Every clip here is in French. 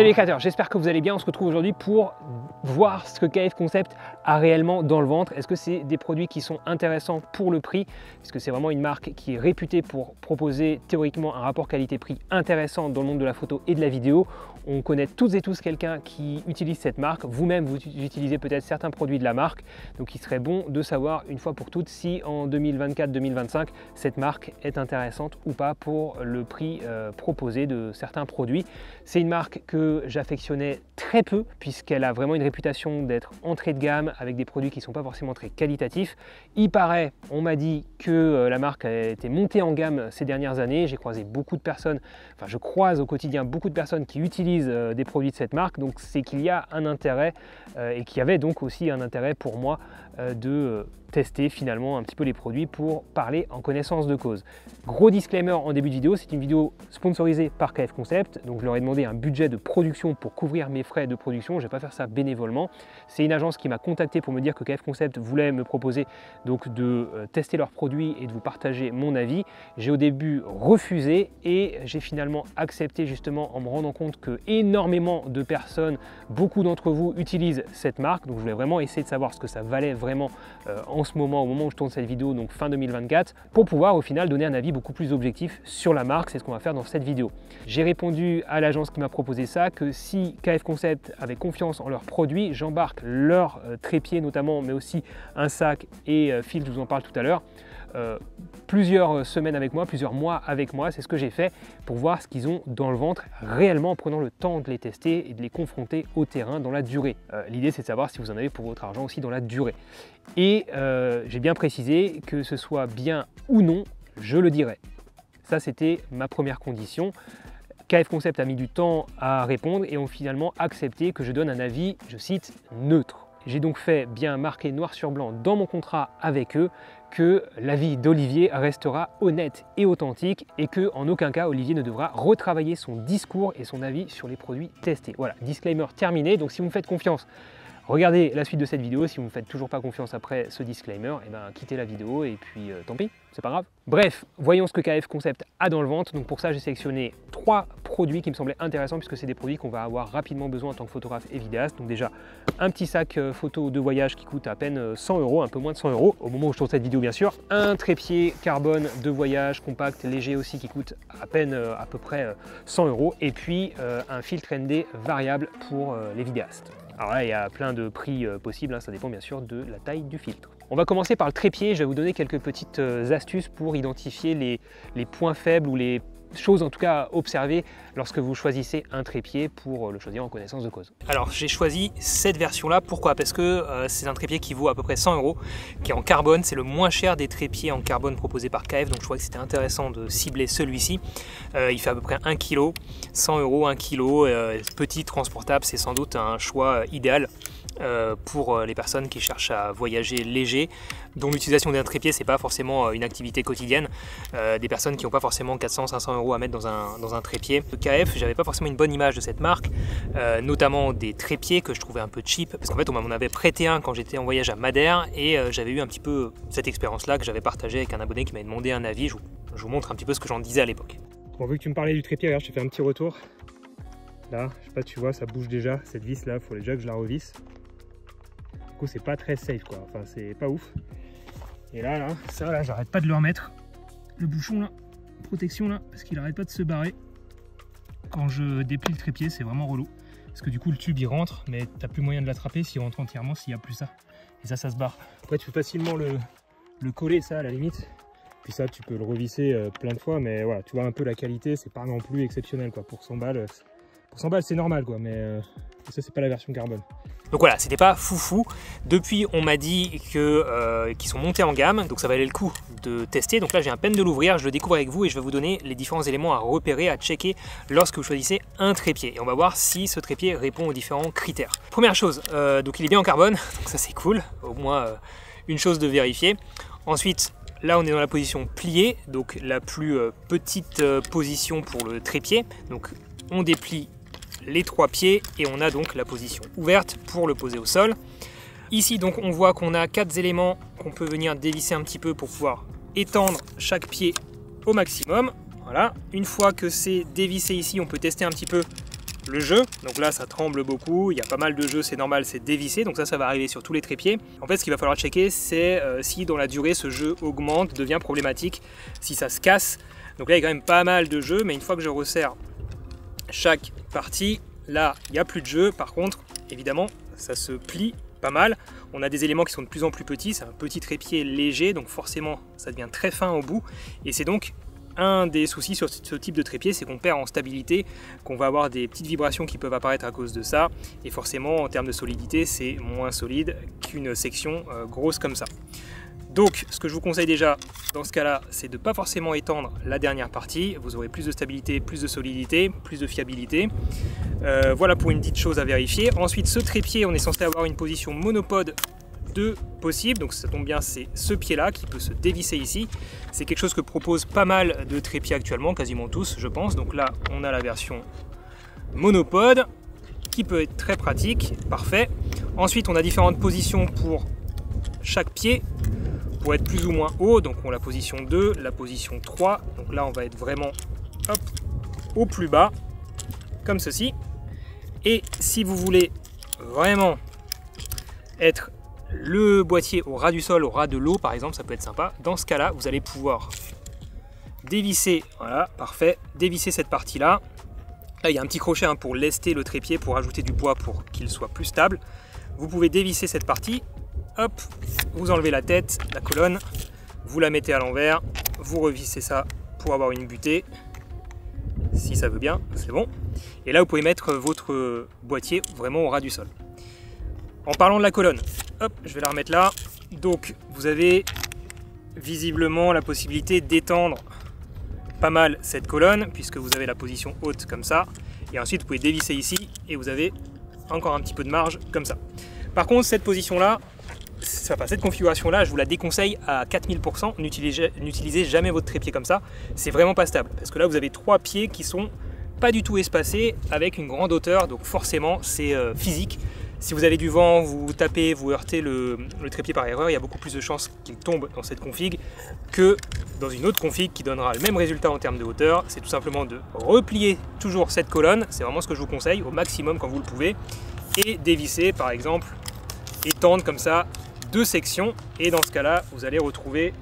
Salut les créateurs, j'espère que vous allez bien. On se retrouve aujourd'hui pour voir ce que KF Concept a réellement dans le ventre. Est-ce que c'est des produits qui sont intéressants pour le prix? Puisque c'est vraiment une marque qui est réputée pour proposer théoriquement un rapport qualité-prix intéressant dans le monde de la photo et de la vidéo. On connaît toutes et tous quelqu'un qui utilise cette marque. Vous-même, vous utilisez peut-être certains produits de la marque. Donc il serait bon de savoir une fois pour toutes si en 2024-2025, cette marque est intéressante ou pas pour le prix proposé de certains produits. C'est une marque que j'affectionnais très peu puisqu'elle a vraiment une réputation d'être entrée de gamme avec des produits qui ne sont pas forcément très qualitatifs. Il paraît, on m'a dit que la marque a été montée en gamme ces dernières années. J'ai croisé beaucoup de personnes, enfin je croise au quotidien beaucoup de personnes qui utilisent des produits de cette marque, donc c'est qu'il y a un intérêt et qu'il y avait donc aussi un intérêt pour moi de tester finalement un petit peu les produits pour parler en connaissance de cause. Gros disclaimer en début de vidéo, c'est une vidéo sponsorisée par KF Concept, donc je leur ai demandé un budget de production pour couvrir mes frais de production. Je ne vais pas faire ça bénévolement. C'est une agence qui m'a contacté pour me dire que KF Concept voulait me proposer donc de tester leurs produits et de vous partager mon avis. J'ai au début refusé et j'ai finalement accepté justement en me rendant compte que énormément de personnes, beaucoup d'entre vous utilisent cette marque, donc je voulais vraiment essayer de savoir ce que ça valait vraiment en ce moment, au moment où je tourne cette vidéo, donc fin 2024, pour pouvoir au final donner un avis beaucoup plus objectif sur la marque. C'est ce qu'on va faire dans cette vidéo. J'ai répondu à l'agence qui m'a proposé ça, que si KF Concept avait confiance en leurs produits, j'embarque leur trépied notamment, mais aussi un sac et fil, je vous en parle tout à l'heure. Plusieurs semaines avec moi, plusieurs mois avec moi, c'est ce que j'ai fait pour voir ce qu'ils ont dans le ventre réellement en prenant le temps de les tester et de les confronter au terrain dans la durée. L'idée c'est de savoir si vous en avez pour votre argent aussi dans la durée. Et j'ai bien précisé que ce soit bien ou non, je le dirai. Ça c'était ma première condition. KF Concept a mis du temps à répondre et ont finalement accepté que je donne un avis, je cite, neutre. J'ai donc fait bien marquer noir sur blanc dans mon contrat avec eux que l'avis d'Olivier restera honnête et authentique et que en aucun cas Olivier ne devra retravailler son discours et son avis sur les produits testés. Voilà, disclaimer terminé. Donc si vous me faites confiance, regardez la suite de cette vidéo. Si vous ne me faites toujours pas confiance après ce disclaimer, eh ben, quittez la vidéo et puis tant pis, c'est pas grave. Bref, voyons ce que KF Concept a dans le ventre. Donc pour ça, j'ai sélectionné 3 produits qui me semblaient intéressants puisque c'est des produits qu'on va avoir rapidement besoin en tant que photographe et vidéaste. Donc déjà, un petit sac photo de voyage qui coûte à peine 100 €, un peu moins de 100 € au moment où je tourne cette vidéo bien sûr. Un trépied carbone de voyage compact, léger aussi qui coûte à peine à peu près 100 € et puis un filtre ND variable pour les vidéastes. Alors là, il y a plein de prix possibles, hein, ça dépend bien sûr de la taille du filtre. On va commencer par le trépied. Je vais vous donner quelques petites astuces pour identifier les points faibles ou les choses en tout cas à observer lorsque vous choisissez un trépied pour le choisir en connaissance de cause. Alors j'ai choisi cette version là, pourquoi? Parce que c'est un trépied qui vaut à peu près 100 €, qui est en carbone, c'est le moins cher des trépieds en carbone proposés par KF, donc je trouvais que c'était intéressant de cibler celui-ci. Il fait à peu près 1 kg, 100 €, 1 kg, petit, transportable, c'est sans doute un choix idéal pour les personnes qui cherchent à voyager léger, dont l'utilisation d'un trépied c'est pas forcément une activité quotidienne, des personnes qui n'ont pas forcément 400-500 € à mettre dans un trépied. KF, j'avais pas forcément une bonne image de cette marque, notamment des trépieds que je trouvais un peu cheap, parce qu'en fait on m'en avait prêté un quand j'étais en voyage à Madère et j'avais eu un petit peu cette expérience là que j'avais partagée avec un abonné qui m'avait demandé un avis. Je vous montre un petit peu ce que j'en disais à l'époque. Bon, vu que tu me parlais du trépied, regarde, je t'ai fait un petit retour. Là, je sais pas, tu vois, ça bouge déjà, cette vis là, il faut déjà que je la revisse. Du coup, c'est pas très safe quoi, enfin c'est pas ouf. Et là, ça là, j'arrête pas de le remettre. Le bouchon là, protection là, parce qu'il arrête pas de se barrer. Quand je déplie le trépied, c'est vraiment relou. Parce que du coup, le tube il rentre, mais t'as plus moyen de l'attraper s'il rentre entièrement, s'il n'y a plus ça. Et ça se barre. Après, tu peux facilement le coller ça à la limite. Puis ça, tu peux le revisser plein de fois, mais voilà, tu vois un peu la qualité, c'est pas non plus exceptionnel quoi. Pour 100 balles, c'est normal quoi, mais ça c'est pas la version carbone. Donc voilà, c'était pas foufou. Depuis, on m'a dit qu'ils sont montés en gamme, donc ça valait le coup de tester. Donc là, j'ai à peine de l'ouvrir, je le découvre avec vous et je vais vous donner les différents éléments à repérer, à checker lorsque vous choisissez un trépied. Et on va voir si ce trépied répond aux différents critères. Première chose, donc il est bien en carbone, donc ça c'est cool, au moins une chose de vérifier. Ensuite, là on est dans la position pliée, donc la plus petite position pour le trépied. Donc on déplie les 3 pieds et on a donc la position ouverte pour le poser au sol. Ici donc on voit qu'on a 4 éléments qu'on peut venir dévisser un petit peu pour pouvoir étendre chaque pied au maximum. Voilà, une fois que c'est dévissé ici, on peut tester un petit peu le jeu. Donc là, ça tremble beaucoup, il y a pas mal de jeux, c'est normal, c'est dévissé. Donc ça va arriver sur tous les trépieds. En fait, ce qu'il va falloir checker, c'est si dans la durée, ce jeu augmente, devient problématique, si ça se casse. Donc là, il y a quand même pas mal de jeux, mais une fois que je resserre chaque partie, là, il n'y a plus de jeu. Par contre, évidemment, ça se plie pas mal. On a des éléments qui sont de plus en plus petits, c'est un petit trépied léger, donc forcément ça devient très fin au bout, et c'est donc un des soucis sur ce type de trépied, c'est qu'on perd en stabilité, qu'on va avoir des petites vibrations qui peuvent apparaître à cause de ça, et forcément en termes de solidité c'est moins solide qu'une section grosse comme ça. Donc ce que je vous conseille déjà dans ce cas là, c'est de ne pas forcément étendre la dernière partie, vous aurez plus de stabilité, plus de solidité, plus de fiabilité. Voilà pour une petite chose à vérifier. Ensuite, ce trépied, on est censé avoir une position monopode 2 possible, donc ça tombe bien, c'est ce pied là qui peut se dévisser ici. C'est quelque chose que proposent pas mal de trépieds actuellement, quasiment tous je pense. Donc là on a la version monopode qui peut être très pratique, parfait. Ensuite on a différentes positions pour chaque pied pour être plus ou moins haut, donc on a la position 2, la position 3, donc là on va être vraiment hop, au plus bas, comme ceci. Et si vous voulez vraiment être le boîtier au ras du sol, au ras de l'eau par exemple, ça peut être sympa, dans ce cas là vous allez pouvoir dévisser, voilà, parfait, dévisser cette partie là. Là il y a un petit crochet hein, pour lester le trépied, pour ajouter du poids pour qu'il soit plus stable. Vous pouvez dévisser cette partie. Hop, vous enlevez la tête, la colonne, vous la mettez à l'envers, vous revissez ça pour avoir une butée, si ça veut bien, c'est bon. Et là vous pouvez mettre votre boîtier vraiment au ras du sol. En parlant de la colonne, hop, je vais la remettre là. Donc vous avez visiblement la possibilité d'étendre pas mal cette colonne, puisque vous avez la position haute comme ça. Et ensuite vous pouvez dévisser ici et vous avez encore un petit peu de marge comme ça. Par contre cette position là, enfin, cette configuration là je vous la déconseille à 4000%, n'utilisez jamais votre trépied comme ça, c'est vraiment pas stable, parce que là vous avez 3 pieds qui sont pas du tout espacés avec une grande hauteur, donc forcément c'est physique. Si vous avez du vent, vous tapez, vous heurtez le trépied par erreur, il y a beaucoup plus de chances qu'il tombe dans cette config que dans une autre config qui donnera le même résultat en termes de hauteur. C'est tout simplement de replier toujours cette colonne, c'est vraiment ce que je vous conseille au maximum quand vous le pouvez, et dévisser par exemple, étendre comme ça 2 sections, et dans ce cas là vous allez retrouver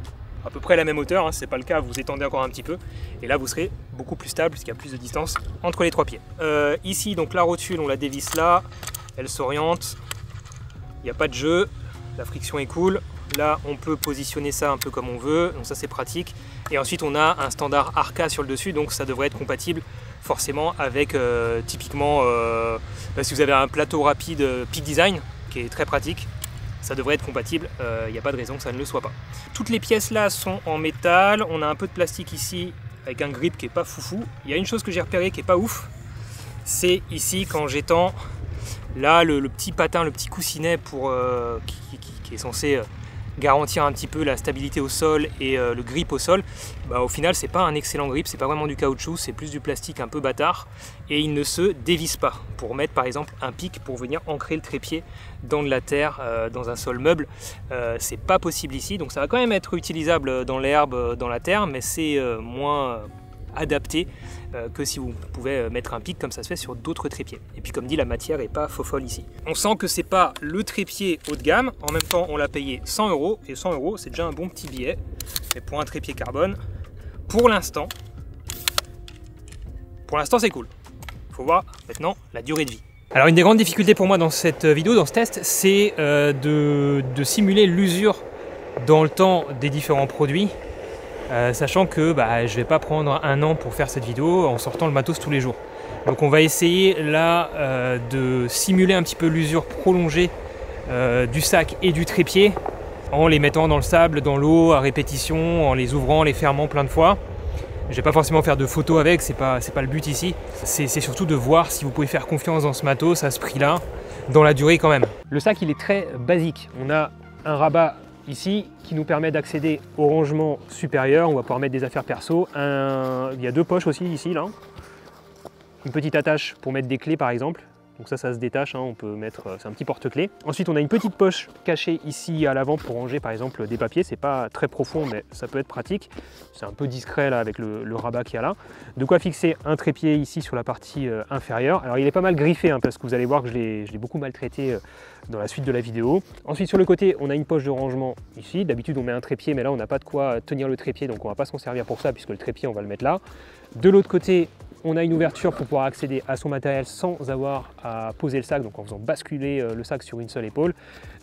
à peu près la même hauteur, hein. Si ce n'est pas le cas vous étendez encore un petit peu et là vous serez beaucoup plus stable puisqu'il y a plus de distance entre les 3 pieds. Ici donc la rotule on la dévisse là, elle s'oriente, il n'y a pas de jeu, la friction est cool. Là on peut positionner ça un peu comme on veut, donc ça c'est pratique. Et ensuite on a un standard Arca sur le dessus, donc ça devrait être compatible forcément avec typiquement si vous avez un plateau rapide Peak Design qui est très pratique, ça devrait être compatible, il n'y a pas de raison que ça ne le soit pas. Toutes les pièces là sont en métal, on a un peu de plastique ici avec un grip qui est pas foufou. Il y a une chose que j'ai repéré qui est pas ouf, c'est ici quand j'étends là le petit patin, le petit coussinet pour, qui est censé garantir un petit peu la stabilité au sol et le grip au sol. Bah, au final c'est pas un excellent grip, c'est pas vraiment du caoutchouc, c'est plus du plastique un peu bâtard et il ne se dévisse pas pour mettre par exemple un pic pour venir ancrer le trépied dans de la terre, dans un sol meuble. C'est pas possible ici, donc ça va quand même être utilisable dans l'herbe, dans la terre, mais c'est moins adapté que si vous pouvez mettre un pic comme ça se fait sur d'autres trépieds. Et puis comme dit, la matière est pas fofolle ici. On sent que c'est pas le trépied haut de gamme, en même temps on l'a payé 100 €, et 100 € c'est déjà un bon petit billet, mais pour un trépied carbone, pour l'instant c'est cool. Il faut voir maintenant la durée de vie. Alors une des grandes difficultés pour moi dans cette vidéo, dans ce test, c'est de simuler l'usure dans le temps des différents produits. Sachant que je vais pas prendre un an pour faire cette vidéo en sortant le matos tous les jours. Donc on va essayer là de simuler un petit peu l'usure prolongée du sac et du trépied en les mettant dans le sable, dans l'eau à répétition, en les ouvrant, les fermant plein de fois. Je vais pas forcément faire de photos avec, c'est pas le but ici. C'est surtout de voir si vous pouvez faire confiance dans ce matos à ce prix là, dans la durée quand même. Le sac il est très basique, on a un rabat ici qui nous permet d'accéder au rangement supérieur, on va pouvoir mettre des affaires perso. Il y a 2 poches aussi ici, là. Une petite attache pour mettre des clés par exemple, Donc ça se détache, hein, on peut mettre, c'est un petit porte-clés. Ensuite on a une petite poche cachée ici à l'avant pour ranger par exemple des papiers. C'est pas très profond mais ça peut être pratique. C'est un peu discret là avec le rabat qu'il y a là. De quoi fixer un trépied ici sur la partie inférieure. Alors il est pas mal griffé hein, parce que vous allez voir que je l'ai beaucoup maltraité dans la suite de la vidéo. Ensuite sur le côté on a une poche de rangement ici. D'habitude on met un trépied mais là on n'a pas de quoi tenir le trépied donc on va pas s'en servir pour ça puisque le trépied on va le mettre là. De l'autre côté on a une ouverture pour pouvoir accéder à son matériel sans avoir à poser le sac, donc en faisant basculer le sac sur une seule épaule.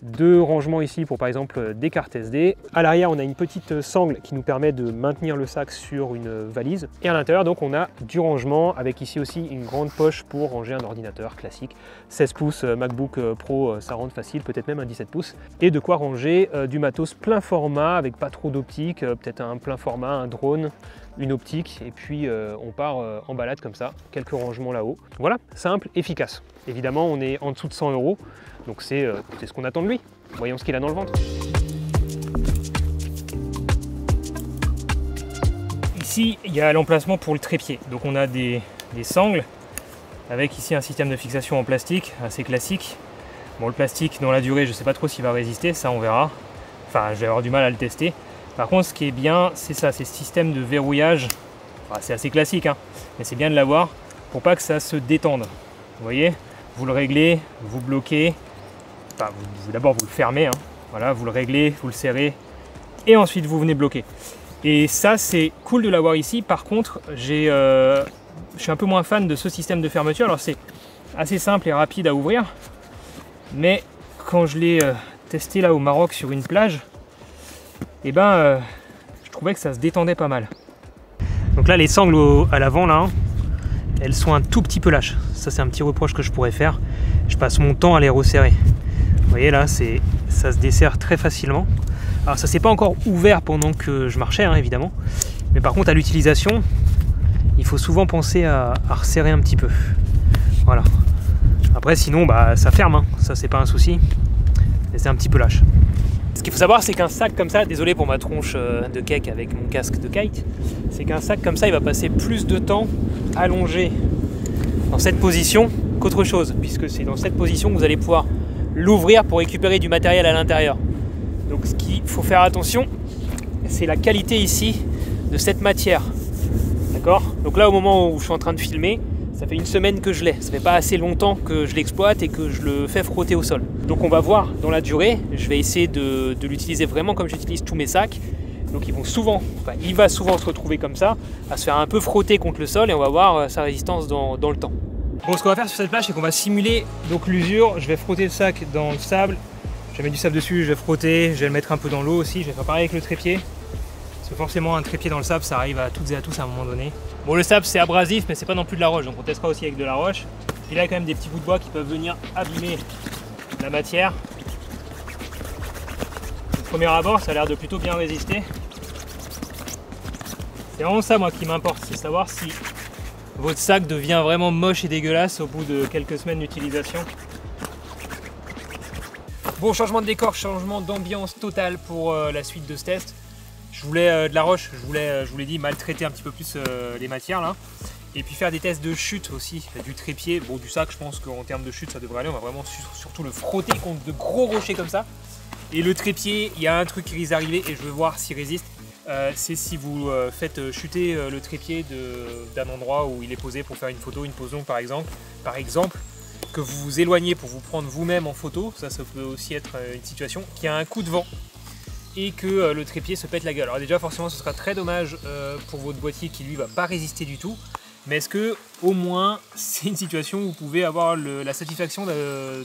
Deux rangements ici pour par exemple des cartes SD. À l'arrière on a une petite sangle qui nous permet de maintenir le sac sur une valise. Et à l'intérieur donc on a du rangement avec ici aussi une grande poche pour ranger un ordinateur classique. 16 pouces MacBook Pro, ça rentre facile, peut-être même un 17 pouces. Et de quoi ranger du matos plein format avec pas trop d'optique, peut-être un plein format, un drone, une optique et puis on part en balade comme ça, quelques rangements là-haut. Voilà, simple, efficace. Évidemment on est en dessous de 100 €, donc c'est ce qu'on attend de lui. Voyons ce qu'il a dans le ventre. Ici il y a l'emplacement pour le trépied, donc on a des sangles avec ici un système de fixation en plastique assez classique. Bon, le plastique dans la durée je ne sais pas trop s'il va résister, ça on verra, enfin je vais avoir du mal à le tester. Par contre, ce qui est bien, c'est ça, c'est ce système de verrouillage. Enfin, c'est assez classique, hein, mais c'est bien de l'avoir pour pas que ça se détende. Vous voyez, vous le réglez, vous bloquez. Enfin, d'abord vous le fermez, hein, voilà, vous le réglez, vous le serrez, et ensuite vous venez bloquer. Et ça, c'est cool de l'avoir ici. Par contre, je suis un peu moins fan de ce système de fermeture. Alors c'est assez simple et rapide à ouvrir, mais quand je l'ai testé là au Maroc sur une plage, et je trouvais que ça se détendait pas mal. Donc là les sangles à l'avant là, elles sont un tout petit peu lâches. Ça c'est un petit reproche que je pourrais faire. Je passe mon temps à les resserrer. Vous voyez là, ça se desserre très facilement. Alors ça s'est pas encore ouvert pendant que je marchais hein, évidemment. Mais par contre à l'utilisation, il faut souvent penser à resserrer un petit peu. Voilà. Après sinon ça ferme, hein. Ça c'est pas un souci. Mais c'est un petit peu lâche. Ce qu'il faut savoir, c'est qu'un sac comme ça, désolé pour ma tronche de cake avec mon casque de kite, c'est qu'un sac comme ça, il va passer plus de temps allongé dans cette position qu'autre chose, puisque c'est dans cette position que vous allez pouvoir l'ouvrir pour récupérer du matériel à l'intérieur. Donc ce qu'il faut faire attention, c'est la qualité ici de cette matière. D'accord ? Donc là, au moment où je suis en train de filmer, ça fait une semaine que je l'ai, ça fait pas assez longtemps que je l'exploite et que je le fais frotter au sol. Donc on va voir dans la durée, je vais essayer de l'utiliser vraiment comme j'utilise tous mes sacs. Donc il va souvent se retrouver comme ça, à se faire un peu frotter contre le sol et on va voir sa résistance dans le temps. Bon, ce qu'on va faire sur cette plage, c'est qu'on va simuler donc l'usure. Je vais frotter le sac dans le sable, je vais mettre du sable dessus, je vais frotter, je vais le mettre un peu dans l'eau aussi, je vais faire pareil avec le trépied. Parce que forcément un trépied dans le sable ça arrive à toutes et à tous à un moment donné. Bon, le sable c'est abrasif mais c'est pas non plus de la roche, donc on testera aussi avec de la roche. Et là il y a quand même des petits bouts de bois qui peuvent venir abîmer la matière. Au premier abord ça a l'air de plutôt bien résister. C'est vraiment ça moi qui m'importe, c'est savoir si votre sac devient vraiment moche et dégueulasse au bout de quelques semaines d'utilisation. Bon, changement de décor, changement d'ambiance totale pour la suite de ce test. Je voulais de la roche, je vous l'ai dit, maltraiter un petit peu plus les matières là. Et puis faire des tests de chute aussi, du trépied. Bon, du sac, je pense qu'en termes de chute ça devrait aller. On va vraiment surtout le frotter contre de gros rochers comme ça. Et le trépied, il y a un truc qui risque d'arriver et je veux voir s'il résiste. C'est si vous faites chuter le trépied d'un endroit où il est posé pour faire une photo, une pose longue par exemple, que vous vous éloignez pour vous prendre vous-même en photo, ça peut aussi être une situation, qui a un coup de vent et que le trépied se pète la gueule. Alors déjà forcément ce sera très dommage pour votre boîtier qui lui va pas résister du tout, mais est-ce que au moins c'est une situation où vous pouvez avoir la satisfaction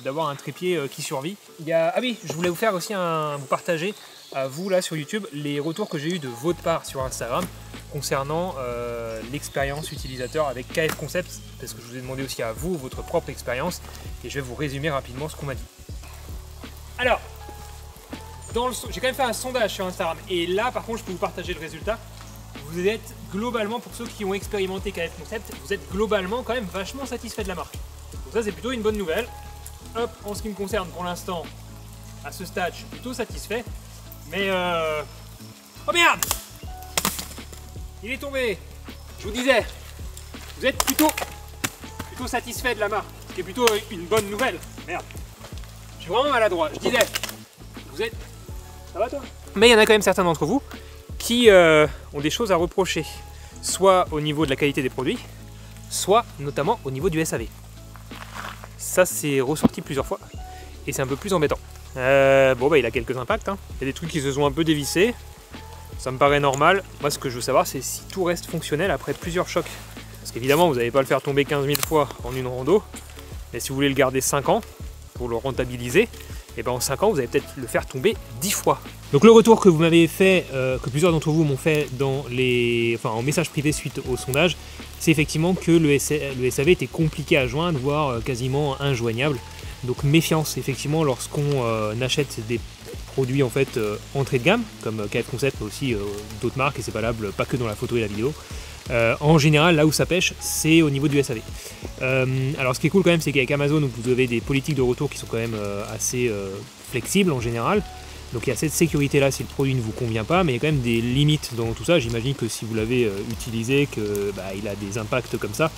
d'avoir un trépied qui survit. Ah oui, je voulais vous faire aussi vous partager à vous là sur YouTube les retours que j'ai eu de votre part sur Instagram concernant l'expérience utilisateur avec KF Concepts, parce que je vous ai demandé aussi à vous votre propre expérience et je vais vous résumer rapidement ce qu'on m'a dit. Alors, j'ai quand même fait un sondage sur Instagram et là par contre je peux vous partager le résultat. Vous êtes globalement, pour ceux qui ont expérimenté KF Concepts, vous êtes globalement quand même vachement satisfait de la marque. Donc ça c'est plutôt une bonne nouvelle. Hop, en ce qui me concerne pour l'instant, à ce stade je suis plutôt satisfait. Mais oh merde! Il est tombé! Je vous disais, vous êtes plutôt satisfait de la marque qui est plutôt une bonne nouvelle. Merde. Je suis vraiment maladroit. Je disais, vous êtes... Ça va toi? Mais il y en a quand même certains d'entre vous qui ont des choses à reprocher. Soit au niveau de la qualité des produits, soit notamment au niveau du SAV. Ça c'est ressorti plusieurs fois et c'est un peu plus embêtant. Bon bah il a quelques impacts, hein. Il y a des trucs qui se sont un peu dévissés. Ça me paraît normal. Moi ce que je veux savoir c'est si tout reste fonctionnel après plusieurs chocs. Parce qu'évidemment vous n'allez pas le faire tomber 15 000 fois en une rando. Mais si vous voulez le garder 5 ans pour le rentabiliser, et ben en 5 ans vous allez peut-être le faire tomber 10 fois. Donc le retour que vous m'avez fait, que plusieurs d'entre vous m'ont fait en message privé suite au sondage, c'est effectivement que le SAV était compliqué à joindre, voire quasiment injoignable. Donc méfiance effectivement lorsqu'on achète des produits en fait entrée de gamme, comme KF Concept, mais aussi d'autres marques, et c'est valable pas que dans la photo et la vidéo. En général, là où ça pêche, c'est au niveau du SAV. Alors ce qui est cool quand même, c'est qu'avec Amazon, vous avez des politiques de retour qui sont quand même assez flexibles en général. Donc il y a cette sécurité là si le produit ne vous convient pas, mais il y a quand même des limites dans tout ça. J'imagine que si vous l'avez utilisé, qu'il a des impacts comme ça,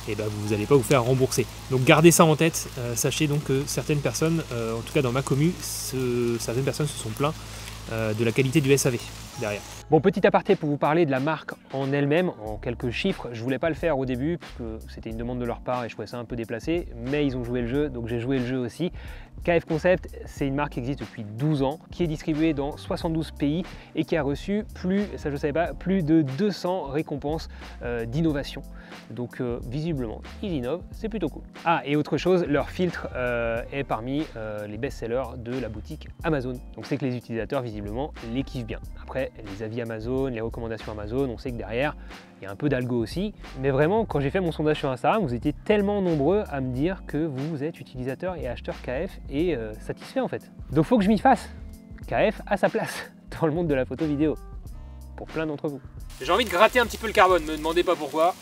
et vous n'allez pas vous faire rembourser. Donc gardez ça en tête. Sachez donc que certaines personnes, en tout cas dans ma commu, certaines personnes se sont plaints de la qualité du SAV derrière. Bon, petit aparté pour vous parler de la marque en elle-même, en quelques chiffres. Je voulais pas le faire au début, parce que c'était une demande de leur part et je trouvais ça un peu déplacé, mais ils ont joué le jeu, donc j'ai joué le jeu aussi. KF Concept, c'est une marque qui existe depuis 12 ans, qui est distribuée dans 72 pays et qui a reçu plus de 200 récompenses d'innovation. Donc visiblement, ils innovent, c'est plutôt cool. Ah, et autre chose, leur filtre est parmi les best-sellers de la boutique Amazon. Donc c'est que les utilisateurs, visiblement, les kiffent bien. Après, les avis Amazon, les recommandations Amazon, on sait que derrière, il y a un peu d'algo aussi. Mais vraiment, quand j'ai fait mon sondage sur Instagram, vous étiez tellement nombreux à me dire que vous êtes utilisateur et acheteur KF et satisfait en fait. Donc faut que je m'y fasse. KF a sa place dans le monde de la photo vidéo. Pour plein d'entre vous. J'ai envie de gratter un petit peu le carbone, ne me demandez pas pourquoi.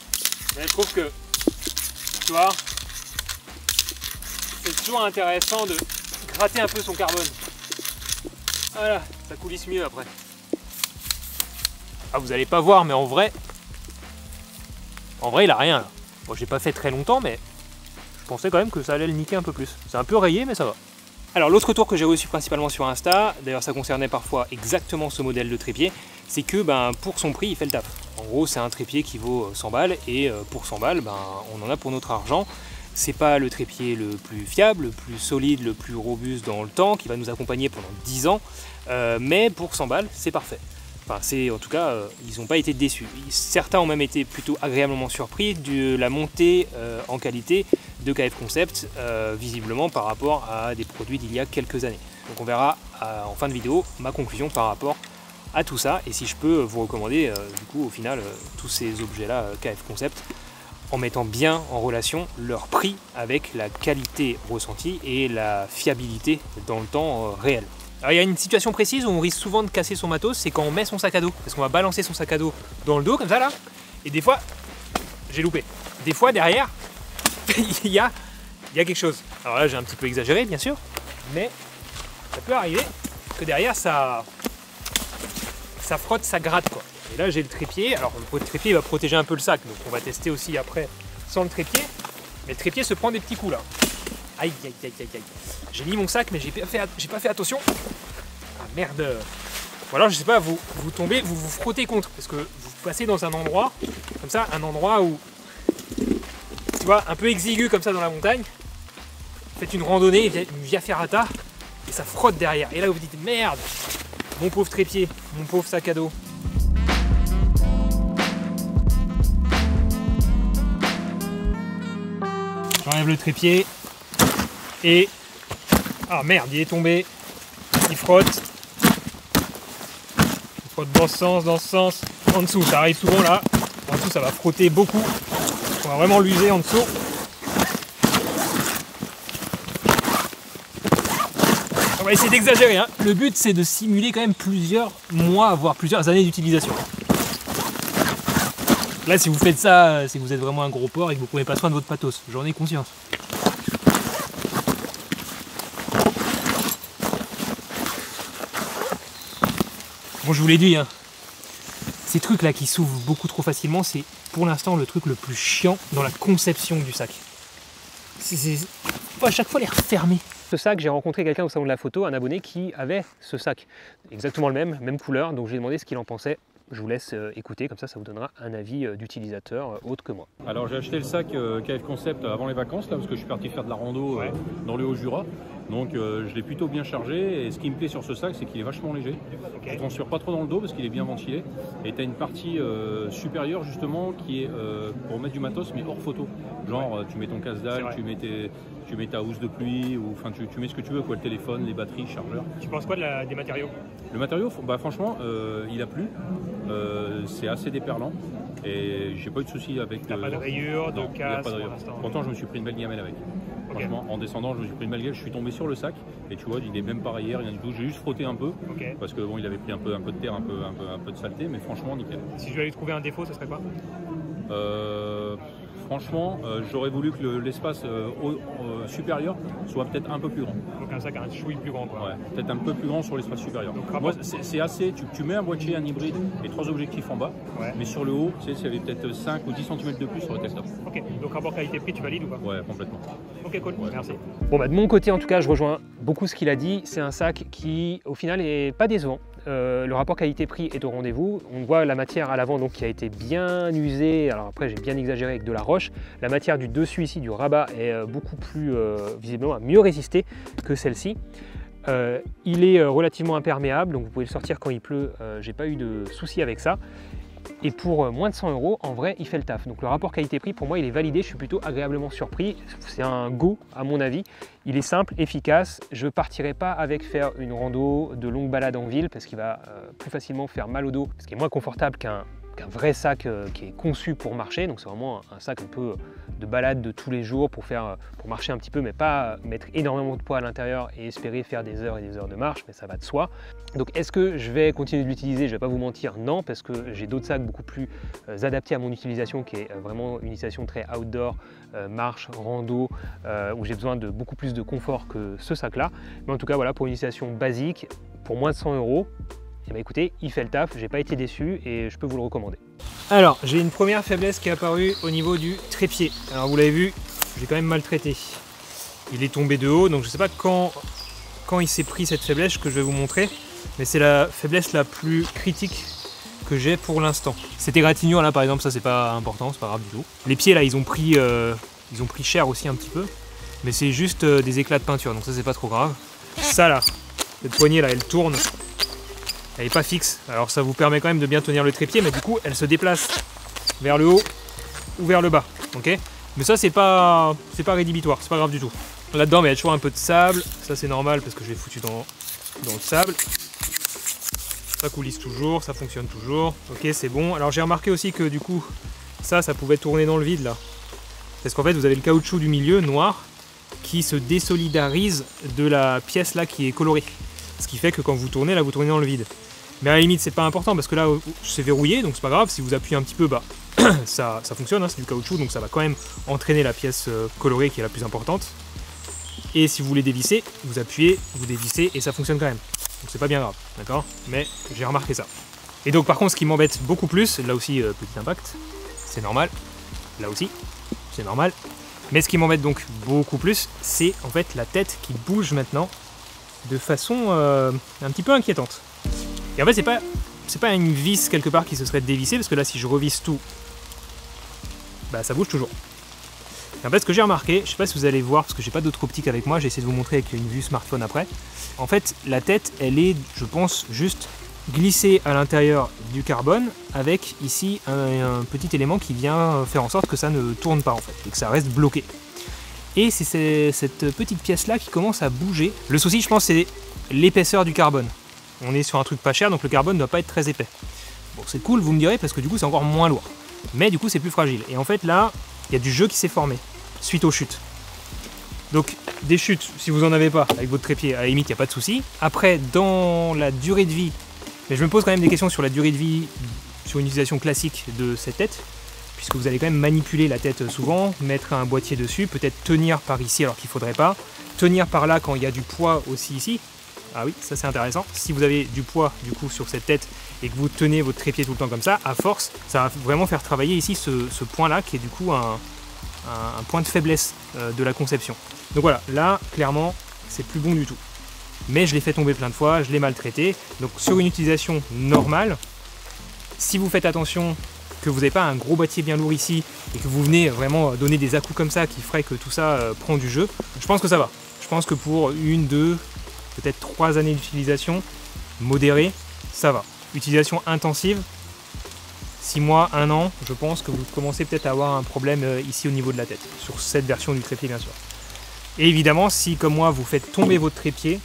Mais je trouve que, tu vois, c'est toujours intéressant de gratter un peu son carbone. Voilà, ça coulisse mieux après. Ah, vous allez pas voir, mais en vrai il a rien là. Bon, j'ai pas fait très longtemps, mais je pensais quand même que ça allait le niquer un peu plus. C'est un peu rayé, mais ça va. Alors l'autre retour que j'ai reçu principalement sur Insta, d'ailleurs ça concernait parfois exactement ce modèle de trépied, c'est que pour son prix il fait le taf. En gros c'est un trépied qui vaut 100 balles et pour 100 balles on en a pour notre argent. C'est pas le trépied le plus fiable, le plus solide, le plus robuste dans le temps, qui va nous accompagner pendant 10 ans, mais pour 100 balles c'est parfait. Enfin, en tout cas, ils n'ont pas été déçus. Certains ont même été plutôt agréablement surpris de la montée en qualité de KF Concept, visiblement par rapport à des produits d'il y a quelques années. Donc on verra en fin de vidéo ma conclusion par rapport à tout ça, et si je peux vous recommander du coup au final tous ces objets-là KF Concept, en mettant bien en relation leur prix avec la qualité ressentie et la fiabilité dans le temps réel. Alors il y a une situation précise où on risque souvent de casser son matos, c'est quand on met son sac à dos. Parce qu'on va balancer son sac à dos dans le dos comme ça là, et des fois, j'ai loupé. Des fois derrière, il y a quelque chose. Alors là j'ai un petit peu exagéré bien sûr, mais ça peut arriver que derrière ça frotte, ça gratte quoi. Et là j'ai le trépied, alors le trépied va protéger un peu le sac, donc on va tester aussi après sans le trépied. Mais le trépied se prend des petits coups là. Aïe aïe aïe aïe aïe. J'ai mis mon sac mais j'ai pas fait attention. Ah merde. Ou alors je sais pas, vous tombez, vous vous frottez contre, parce que vous passez dans un endroit, comme ça, un endroit où, tu vois, un peu exigu comme ça dans la montagne. Vous faites une randonnée, une via ferrata, et ça frotte derrière. Et là vous vous dites merde, mon pauvre trépied, mon pauvre sac à dos. J'enlève le trépied. Et ah merde, il est tombé, il frotte dans ce sens, en dessous, ça arrive souvent là, en dessous ça va frotter beaucoup, on va vraiment l'user en dessous. On va essayer d'exagérer, hein. Le but c'est de simuler quand même plusieurs mois, voire plusieurs années d'utilisation. Là si vous faites ça, c'est que vous êtes vraiment un gros porc et que vous ne prenez pas soin de votre patos, j'en ai conscience. Bon, je vous l'ai dit, hein, ces trucs là qui s'ouvrent beaucoup trop facilement, c'est pour l'instant le truc le plus chiant dans la conception du sac. Faut à chaque fois les refermer. Ce sac, j'ai rencontré quelqu'un au salon de la photo, un abonné qui avait ce sac, exactement le même couleur, donc j'ai demandé ce qu'il en pensait. Je vous laisse écouter, comme ça vous donnera un avis d'utilisateur autre que moi. Alors j'ai acheté le sac KF Concept avant les vacances, là, parce que je suis parti faire de la rando dans le Haut-Jura. Donc je l'ai plutôt bien chargé, et ce qui me plaît sur ce sac, c'est qu'il est vachement léger. Okay. Je ne transpire pas trop dans le dos parce qu'il est bien ventilé. Et tu as une partie supérieure justement qui est pour mettre du matos mais hors photo. Genre tu mets ton casse-dalle, tu mets ta housse de pluie, ou enfin tu mets ce que tu veux, quoi, le téléphone, les batteries, le chargeur. Tu penses quoi des matériaux? Le matériau, bah, franchement, il a plu. C'est assez déperlant et j'ai pas eu de soucis avec. T'as pas de rayures, de casse pour l'instant. Pourtant, je me suis pris une belle gamelle avec. Okay. Franchement, en descendant, je me suis pris une belle gamelle. Je suis tombé sur le sac et tu vois, il est même pas rayé, rien du tout. J'ai juste frotté un peu parce que bon, il avait pris un peu de terre, un peu de saleté, mais franchement, nickel. Si je devais lui trouver un défaut, ce serait quoi? Franchement, j'aurais voulu que l'espace supérieur soit peut-être un peu plus grand. Donc un sac un chouï plus grand, quoi. Ouais, peut-être un peu plus grand sur l'espace supérieur. Donc, moi, c'est assez. Tu mets un boîtier, un hybride et 3 objectifs en bas, mais sur le haut, tu sais, s'il y avait peut-être 5 ou 10 cm de plus sur le test-top. Ok, donc rapport qualité-prix, tu valides ou pas? Ouais, complètement. Ok, cool, merci. Bon, bah, de mon côté, en tout cas, je rejoins beaucoup ce qu'il a dit. C'est un sac qui, au final, n'est pas décevant. Le rapport qualité-prix est au rendez-vous. On voit la matière à l'avant donc qui a été bien usée. Alors après, j'ai bien exagéré avec de la roche. La matière du dessus ici, du rabat, est beaucoup plus visiblement à mieux résister que celle-ci. Il est relativement imperméable, donc vous pouvez le sortir quand il pleut. J'ai pas eu de soucis avec ça. Et pour moins de 100 €, en vrai, il fait le taf. Donc le rapport qualité-prix, pour moi, il est validé. Je suis plutôt agréablement surpris. C'est un go, à mon avis. Il est simple, efficace. Je ne partirai pas avec faire une rando de longue balade en ville parce qu'il va plus facilement faire mal au dos, parce qu'il est moins confortable qu'un vrai sac qui est conçu pour marcher. Donc c'est vraiment un sac un peu de balade de tous les jours pour marcher un petit peu, mais pas mettre énormément de poids à l'intérieur et espérer faire des heures et des heures de marche, mais ça va de soi. Donc est-ce que je vais continuer de l'utiliser? Je ne vais pas vous mentir, non, parce que j'ai d'autres sacs beaucoup plus adaptés à mon utilisation, qui est vraiment une utilisation très outdoor, marche, rando, où j'ai besoin de beaucoup plus de confort que ce sac-là. Mais en tout cas, voilà, pour une utilisation basique, pour moins de 100 €, eh bien, écoutez, il fait le taf, j'ai pas été déçu et je peux vous le recommander. Alors, j'ai une première faiblesse qui est apparue au niveau du trépied. Alors vous l'avez vu, j'ai quand même maltraité. Il est tombé de haut, donc je sais pas quand il s'est pris cette faiblesse que je vais vous montrer, mais c'est la faiblesse la plus critique que j'ai pour l'instant. Cette égratignure là par exemple, ça c'est pas important, c'est pas grave du tout. Les pieds là, ils ont pris cher aussi un petit peu, mais c'est juste des éclats de peinture, donc ça c'est pas trop grave. Ça là, cette poignée là, elle tourne. Elle n'est pas fixe, alors ça vous permet quand même de bien tenir le trépied, mais du coup elle se déplace vers le haut ou vers le bas, ok? Mais ça c'est pas rédhibitoire, c'est pas grave du tout. Là-dedans, il y a toujours un peu de sable, ça c'est normal parce que je l'ai foutu dans le sable. Ça coulisse toujours, ça fonctionne toujours, ok, c'est bon. Alors j'ai remarqué aussi que du coup, ça pouvait tourner dans le vide là. Parce qu'en fait vous avez le caoutchouc du milieu, noir, qui se désolidarise de la pièce là qui est colorée. Ce qui fait que quand vous tournez, là vous tournez dans le vide. Mais à la limite c'est pas important parce que là c'est verrouillé, donc c'est pas grave, si vous appuyez un petit peu, bah ça fonctionne, hein, c'est du caoutchouc, donc ça va quand même entraîner la pièce colorée qui est la plus importante. Et si vous voulez dévisser, vous appuyez, vous dévissez et ça fonctionne quand même. Donc c'est pas bien grave, d'accord? Mais j'ai remarqué ça. Et donc par contre ce qui m'embête beaucoup plus, là aussi petit impact, c'est normal, là aussi, c'est normal. Mais ce qui m'embête donc beaucoup plus, c'est en fait la tête qui bouge maintenant de façon un petit peu inquiétante. Et en fait c'est pas une vis quelque part qui se serait dévissée, parce que là si je revisse tout, bah ça bouge toujours. Et en fait ce que j'ai remarqué, je sais pas si vous allez voir parce que j'ai pas d'autre optique avec moi, j'ai essayé de vous montrer avec une vue smartphone après. En fait la tête elle est, je pense, juste glissée à l'intérieur du carbone avec ici un petit élément qui vient faire en sorte que ça ne tourne pas en fait, et que ça reste bloqué. Et c'est cette petite pièce là qui commence à bouger. Le souci je pense c'est l'épaisseur du carbone. On est sur un truc pas cher, donc le carbone ne doit pas être très épais. Bon c'est cool vous me direz, parce que du coup c'est encore moins lourd. Mais du coup c'est plus fragile. Et en fait là, il y a du jeu qui s'est formé suite aux chutes. Donc des chutes, si vous en avez pas avec votre trépied, à la limite il n'y a pas de souci. Après dans la durée de vie, mais je me pose quand même des questions sur la durée de vie sur une utilisation classique de cette tête, puisque vous allez quand même manipuler la tête souvent, mettre un boîtier dessus, peut-être tenir par ici alors qu'il ne faudrait pas, tenir par là quand il y a du poids aussi ici. Ah oui, ça c'est intéressant. Si vous avez du poids du coup sur cette tête et que vous tenez votre trépied tout le temps comme ça, à force, ça va vraiment faire travailler ici ce point là qui est du coup un un point de faiblesse de la conception. Donc voilà, là, clairement, c'est plus bon du tout. Mais je l'ai fait tomber plein de fois, je l'ai maltraité. Donc sur une utilisation normale, si vous faites attention que vous n'avez pas un gros boîtier bien lourd ici et que vous venez vraiment donner des à-coups comme ça qui ferait que tout ça prend du jeu, je pense que ça va. Je pense que pour 1, 2, peut-être 3 années d'utilisation modérée, ça va. Utilisation intensive, 6 mois, 1 an, je pense que vous commencez peut-être à avoir un problème ici au niveau de la tête, sur cette version du trépied bien sûr. Et évidemment, si comme moi vous faites tomber votre trépied,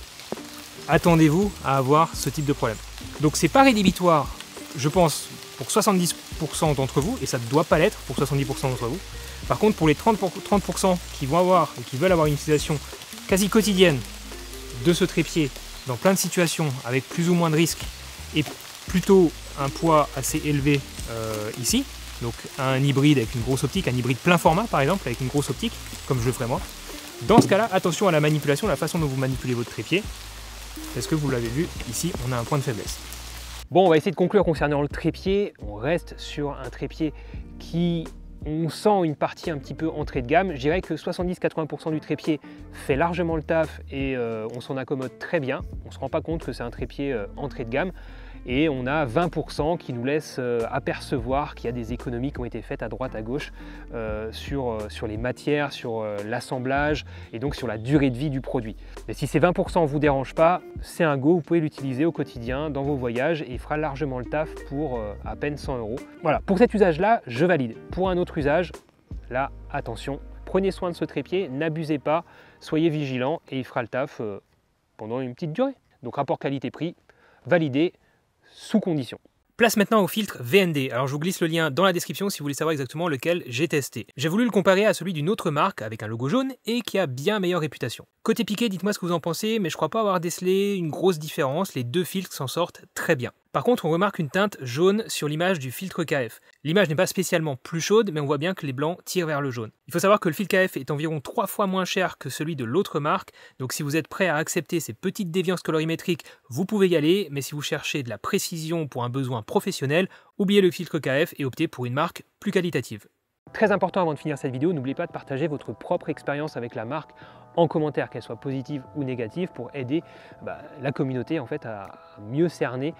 attendez-vous à avoir ce type de problème. Donc c'est pas rédhibitoire, je pense, pour 70% d'entre vous, et ça ne doit pas l'être pour 70% d'entre vous. Par contre, pour les 30% qui vont avoir et qui veulent avoir une utilisation quasi quotidienne de ce trépied dans plein de situations avec plus ou moins de risques et plutôt un poids assez élevé ici, donc un hybride avec une grosse optique, un hybride plein format par exemple avec une grosse optique, comme je le ferai moi. Dans ce cas-là, attention à la manipulation, la façon dont vous manipulez votre trépied, parce que vous l'avez vu, ici on a un point de faiblesse. Bon, on va essayer de conclure concernant le trépied. On reste sur un trépied qui, on sent une partie un petit peu entrée de gamme. Je dirais que 70-80% du trépied fait largement le taf et on s'en accommode très bien. On ne se rend pas compte que c'est un trépied entrée de gamme. Et on a 20% qui nous laissent apercevoir qu'il y a des économies qui ont été faites à droite à gauche sur les matières, sur l'assemblage et donc sur la durée de vie du produit. Mais si ces 20% ne vous dérangent pas, c'est un go, vous pouvez l'utiliser au quotidien dans vos voyages et il fera largement le taf pour à peine 100 €. Voilà, pour cet usage-là, je valide. Pour un autre usage, là, attention, prenez soin de ce trépied, n'abusez pas, soyez vigilants et il fera le taf pendant une petite durée. Donc rapport qualité-prix, validé, sous condition. Place maintenant au filtre VND. Alors je vous glisse le lien dans la description si vous voulez savoir exactement lequel j'ai testé. J'ai voulu le comparer à celui d'une autre marque avec un logo jaune et qui a bien meilleure réputation. Côté piqué, dites-moi ce que vous en pensez, mais je crois pas avoir décelé une grosse différence, les deux filtres s'en sortent très bien. Par contre, on remarque une teinte jaune sur l'image du filtre KF. L'image n'est pas spécialement plus chaude, mais on voit bien que les blancs tirent vers le jaune. Il faut savoir que le filtre KF est environ 3 fois moins cher que celui de l'autre marque, donc si vous êtes prêt à accepter ces petites déviances colorimétriques, vous pouvez y aller, mais si vous cherchez de la précision pour un besoin professionnel, oubliez le filtre KF et optez pour une marque plus qualitative. Très important avant de finir cette vidéo, n'oubliez pas de partager votre propre expérience avec la marque en commentaire, qu'elle soit positive ou négative, pour aider la communauté en fait à mieux cerner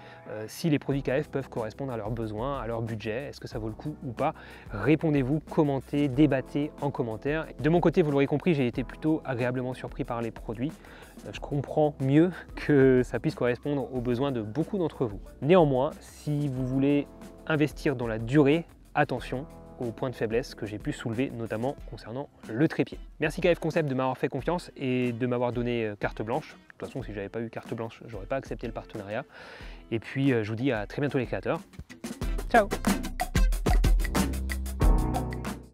si les produits KF peuvent correspondre à leurs besoins, à leur budget, est-ce que ça vaut le coup ou pas. Répondez-vous, commentez, débattez en commentaire. De mon côté, vous l'aurez compris, j'ai été plutôt agréablement surpris par les produits. Je comprends mieux que ça puisse correspondre aux besoins de beaucoup d'entre vous. Néanmoins, si vous voulez investir dans la durée, attention aux points de faiblesse que j'ai pu soulever, notamment concernant le trépied. Merci KF Concept de m'avoir fait confiance et de m'avoir donné carte blanche. De toute façon, si j'avais pas eu carte blanche, j'aurais pas accepté le partenariat. Et puis, je vous dis à très bientôt les créateurs. Ciao!